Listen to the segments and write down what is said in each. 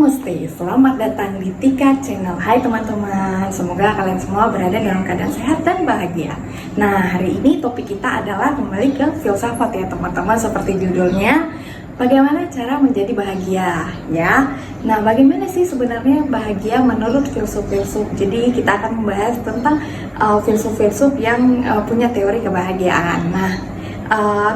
Namaste, selamat datang di Tika Channel. Hai teman-teman, semoga kalian semua berada dalam keadaan sehat dan bahagia. Nah, hari ini topik kita adalah kembali ke filsafat ya teman-teman. Seperti judulnya, bagaimana cara menjadi bahagia ya. Nah, bagaimana sih sebenarnya bahagia menurut filsuf-filsuf. Jadi kita akan membahas tentang filsuf-filsuf yang punya teori kebahagiaan. Nah,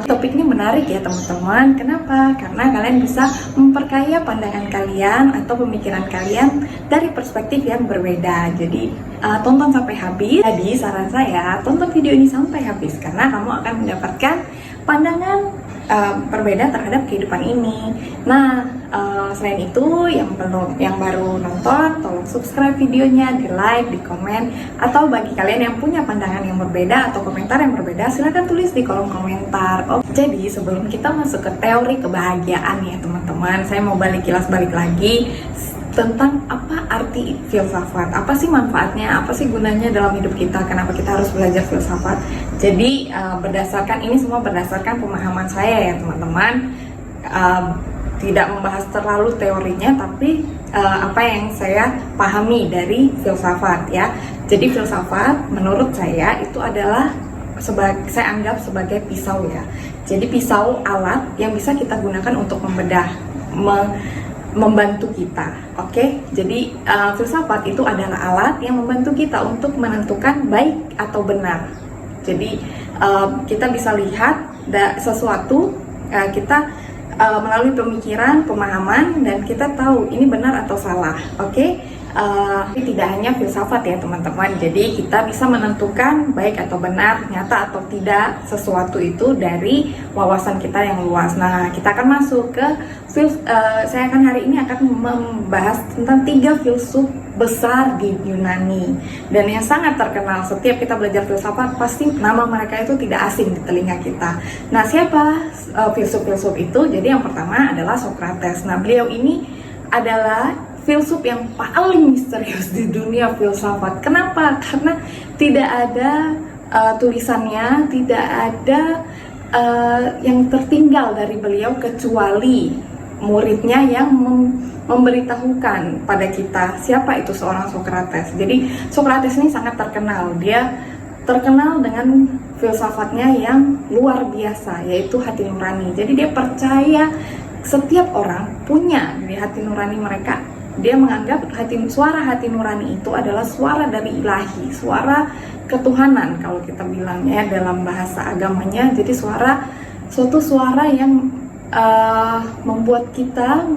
topik ini menarik ya teman-teman. Kenapa? Karena kalian bisa memperkaya pandangan kalian atau pemikiran kalian dari perspektif yang berbeda. Jadi tonton sampai habis. Jadi saran saya, tonton video ini sampai habis karena kamu akan mendapatkan pandangan berbeda terhadap kehidupan ini. Nah, selain itu yang baru nonton, tolong subscribe videonya, di like, di komen, atau bagi kalian yang punya pandangan yang berbeda atau komentar yang berbeda, silahkan tulis di kolom komentar. Jadi sebelum kita masuk ke teori kebahagiaan ya teman-teman, saya mau kilas balik lagi tentang apa arti filsafat, apa sih manfaatnya, apa sih gunanya dalam hidup kita, kenapa kita harus belajar filsafat. Jadi ini semua berdasarkan pemahaman saya ya teman-teman, tidak membahas terlalu teorinya, tapi apa yang saya pahami dari filsafat ya. Jadi filsafat menurut saya itu adalah saya anggap sebagai pisau ya. Jadi pisau alat yang bisa kita gunakan untuk membedah, membantu kita, oke? Jadi filsafat itu adalah alat yang membantu kita untuk menentukan baik atau benar. Jadi kita bisa lihat sesuatu, kita melalui pemikiran, pemahaman, dan kita tahu ini benar atau salah, oke? Ini tidak hanya filsafat ya teman-teman. Jadi kita bisa menentukan baik atau benar, nyata atau tidak sesuatu itu dari wawasan kita yang luas. Nah, kita akan masuk ke saya akan hari ini akan membahas tentang 3 filsuf besar di Yunani dan yang sangat terkenal. Setiap kita belajar filsafat pasti nama mereka itu tidak asing di telinga kita. Nah, siapa filsuf-filsuf itu? Jadi yang pertama adalah Socrates. Nah, beliau ini adalah filsuf yang paling misterius di dunia filsafat. Kenapa? Karena tidak ada tulisannya, tidak ada yang tertinggal dari beliau kecuali muridnya yang memberitahukan pada kita siapa itu seorang Socrates. Jadi Socrates ini sangat terkenal. Dia terkenal dengan filsafatnya yang luar biasa, yaitu hati nurani. Jadi dia percaya setiap orang punya di hati nurani mereka. Dia menganggap suara hati nurani itu adalah suara dari ilahi, suara ketuhanan kalau kita bilangnya dalam bahasa agamanya. Jadi suatu suara yang membuat kita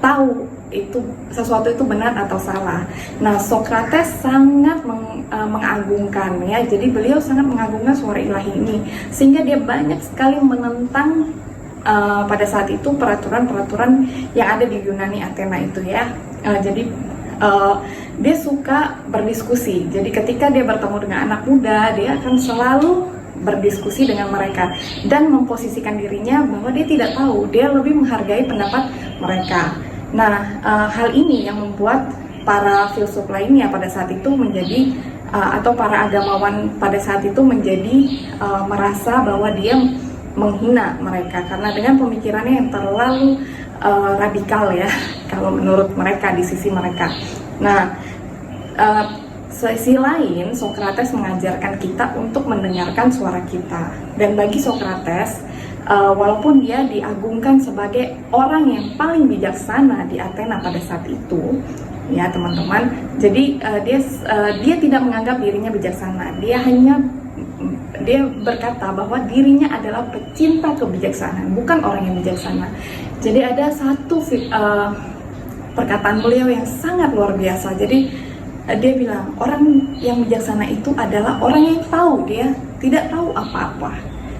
tahu itu sesuatu itu benar atau salah. Nah, Socrates sangat mengagungkan ya. Jadi beliau sangat mengagungkan suara ilahi ini sehingga dia banyak sekali menentang pada saat itu peraturan-peraturan yang ada di Yunani Athena itu ya. Jadi dia suka berdiskusi. Jadi ketika dia bertemu dengan anak muda, dia akan selalu berdiskusi dengan mereka dan memposisikan dirinya bahwa dia tidak tahu, dia lebih menghargai pendapat mereka. Nah, hal ini yang membuat para filsuf lainnya pada saat itu menjadi atau para agamawan pada saat itu menjadi merasa bahwa dia menghina mereka karena dengan pemikirannya yang terlalu radikal ya kalau menurut mereka, di sisi mereka. Nah, sisi lain Socrates mengajarkan kita untuk mendengarkan suara kita. Dan bagi Socrates, walaupun dia diagungkan sebagai orang yang paling bijaksana di Athena pada saat itu ya teman-teman, jadi dia tidak menganggap dirinya bijaksana. Dia berkata bahwa dirinya adalah pecinta kebijaksanaan, bukan orang yang bijaksana. Jadi ada satu perkataan beliau yang sangat luar biasa. Jadi dia bilang, orang yang bijaksana itu adalah orang yang tahu dia tidak tahu apa-apa.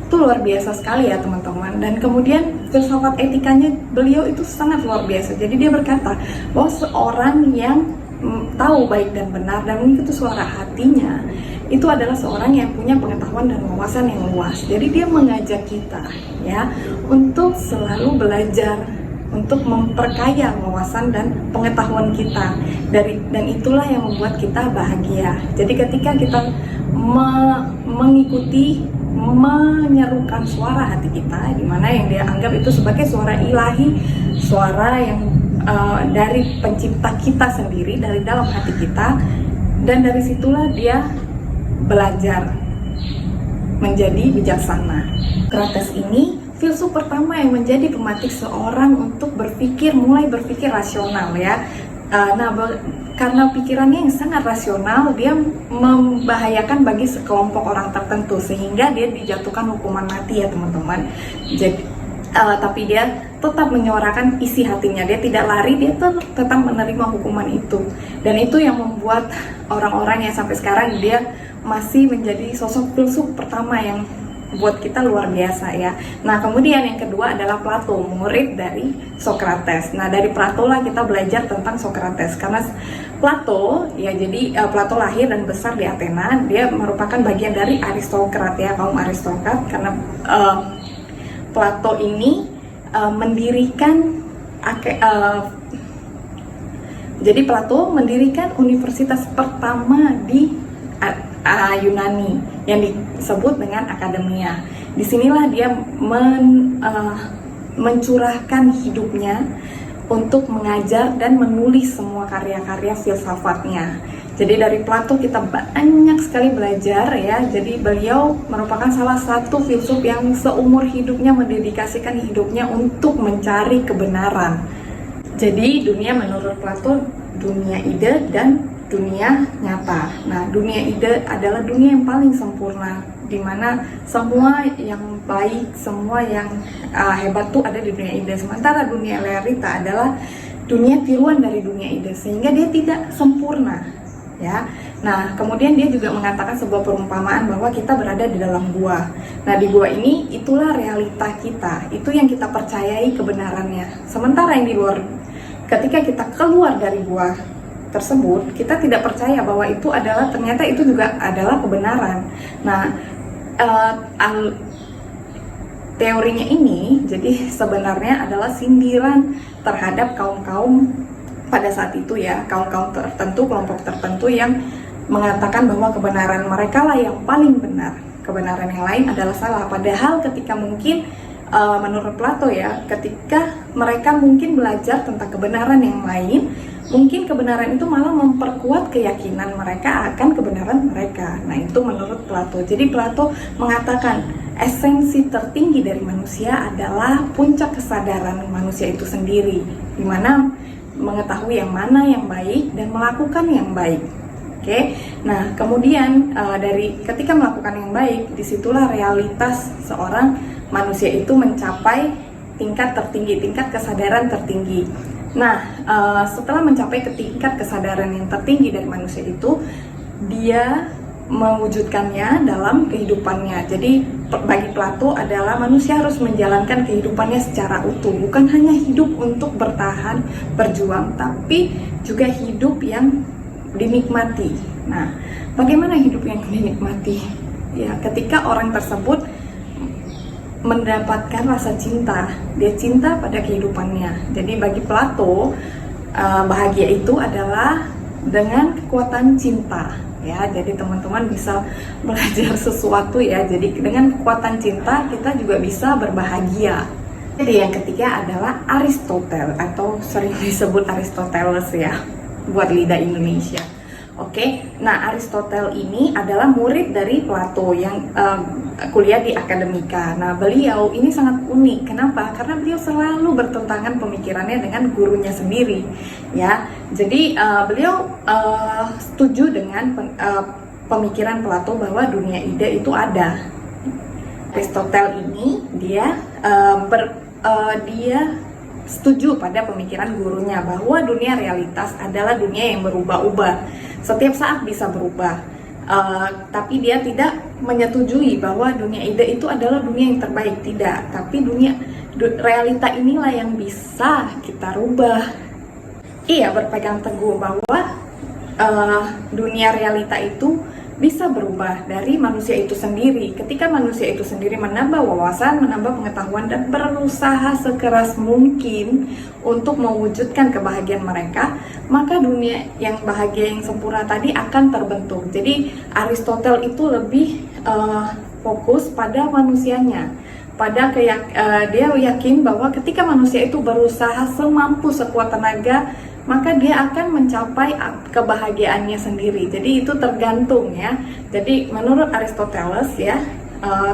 Itu luar biasa sekali ya teman-teman. Dan kemudian filsafat etikanya beliau itu sangat luar biasa. Jadi dia berkata bahwa seorang yang tahu baik dan benar dan mengikuti suara hatinya itu adalah seorang yang punya pengetahuan dan wawasan yang luas. Jadi dia mengajak kita ya untuk selalu belajar, untuk memperkaya wawasan dan pengetahuan kita dan itulah yang membuat kita bahagia. Jadi ketika kita mengikuti, menyerukan suara hati kita, di mana yang dia anggap itu sebagai suara ilahi, suara yang dari pencipta kita sendiri, dari dalam hati kita, dan dari situlah dia belajar menjadi bijaksana. Socrates ini filsuf pertama yang menjadi pemantik seorang untuk mulai berpikir rasional ya. Karena pikirannya yang sangat rasional, dia membahayakan bagi sekelompok orang tertentu sehingga dia dijatuhkan hukuman mati ya teman-teman. Jadi tapi dia tetap menyuarakan isi hatinya, dia tidak lari, dia tetap menerima hukuman itu, dan itu yang membuat orang-orang yang sampai sekarang dia masih menjadi sosok filsuf pertama yang buat kita luar biasa ya. Nah kemudian yang kedua adalah Plato, murid dari Socrates. Nah dari Plato lah kita belajar tentang Socrates, karena Plato ya, jadi Plato lahir dan besar di Athena. Dia merupakan bagian dari aristokrat ya, kaum aristokrat, karena Plato ini mendirikan jadi Plato mendirikan universitas pertama di Yunani yang disebut dengan Akademia. Disinilah dia mencurahkan hidupnya untuk mengajar dan menulis semua karya-karya filsafatnya. Jadi dari Plato kita banyak sekali belajar ya. Jadi beliau merupakan salah satu filsuf yang seumur hidupnya mendedikasikan hidupnya untuk mencari kebenaran. Jadi dunia menurut Plato dunia ide dan dunia nyata. Nah, dunia ide adalah dunia yang paling sempurna, di mana semua yang baik, semua yang hebat tuh ada di dunia ide. Sementara dunia realita adalah dunia tiruan dari dunia ide, sehingga dia tidak sempurna. Ya, nah kemudian dia juga mengatakan sebuah perumpamaan bahwa kita berada di dalam gua. Nah di gua ini itulah realita kita, itu yang kita percayai kebenarannya. Sementara yang di luar, ketika kita keluar dari gua tersebut, kita tidak percaya bahwa itu adalah, ternyata itu juga adalah kebenaran. Nah teorinya ini jadi sebenarnya adalah sindiran terhadap kaum-kaum pada saat itu ya, kaum-kaum tertentu, kelompok tertentu yang mengatakan bahwa kebenaran mereka lah yang paling benar, kebenaran yang lain adalah salah. Padahal ketika mungkin menurut Plato ya, ketika mereka mungkin belajar tentang kebenaran yang lain, mungkin kebenaran itu malah memperkuat keyakinan mereka akan kebenaran mereka. Nah itu menurut Plato. Jadi Plato mengatakan esensi tertinggi dari manusia adalah puncak kesadaran manusia itu sendiri, dimana mengetahui yang mana yang baik dan melakukan yang baik. Oke, nah kemudian dari ketika melakukan yang baik, disitulah realitas seorang manusia itu mencapai tingkat tertinggi, tingkat kesadaran tertinggi. Nah, setelah mencapai ke tingkat kesadaran yang tertinggi dari manusia itu, dia mewujudkannya dalam kehidupannya. Jadi bagi Plato adalah manusia harus menjalankan kehidupannya secara utuh, bukan hanya hidup untuk bertahan, berjuang, tapi juga hidup yang dinikmati. Nah, bagaimana hidup yang dinikmati? Ya, ketika orang tersebut mendapatkan rasa cinta, dia cinta pada kehidupannya. Jadi bagi Plato, bahagia itu adalah dengan kekuatan cinta. Ya, jadi teman-teman bisa belajar sesuatu ya. Jadi dengan kekuatan cinta kita juga bisa berbahagia. Jadi yang ketiga adalah Aristoteles, atau sering disebut Aristoteles ya, buat lidah Indonesia. Oke, nah Aristoteles ini adalah murid dari Plato yang kuliah di Akademika. Nah beliau ini sangat unik. Kenapa? Karena beliau selalu bertentangan pemikirannya dengan gurunya sendiri. Ya, jadi beliau setuju dengan pemikiran Plato bahwa dunia ide itu ada. Aristoteles ini dia setuju pada pemikiran gurunya bahwa dunia realitas adalah dunia yang berubah-ubah. Setiap saat bisa berubah, tapi dia tidak menyetujui bahwa dunia ide itu adalah dunia yang terbaik, tidak. Tapi realita inilah yang bisa kita rubah. Ia berpegang teguh bahwa dunia realita itu bisa berubah dari manusia itu sendiri. Ketika manusia itu sendiri menambah wawasan, menambah pengetahuan, dan berusaha sekeras mungkin untuk mewujudkan kebahagiaan mereka, maka dunia yang bahagia, yang sempurna tadi akan terbentuk. Jadi Aristoteles itu lebih fokus pada manusianya, dia yakin bahwa ketika manusia itu berusaha semampu sekuat tenaga, maka dia akan mencapai kebahagiaannya sendiri. Jadi itu tergantung ya. Jadi menurut Aristoteles ya,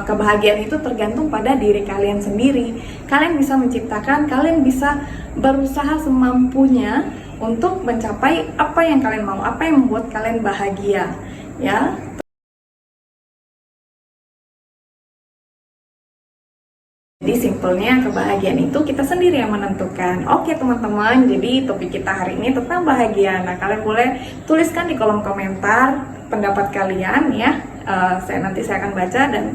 kebahagiaan itu tergantung pada diri kalian sendiri. Kalian bisa menciptakan, kalian bisa berusaha semampunya untuk mencapai apa yang kalian mau, apa yang membuat kalian bahagia ya. Jadi simpelnya kebahagiaan itu kita sendiri yang menentukan. Oke teman-teman, jadi topik kita hari ini tentang bahagia. Nah, kalian boleh tuliskan di kolom komentar pendapat kalian ya. Nanti saya akan baca dan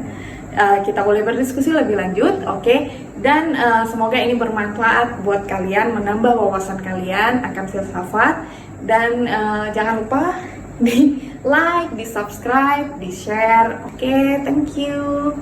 kita boleh berdiskusi lebih lanjut. Oke. Dan semoga ini bermanfaat buat kalian, menambah wawasan kalian akan filsafat. Dan jangan lupa di like, di subscribe, di share. Oke, thank you.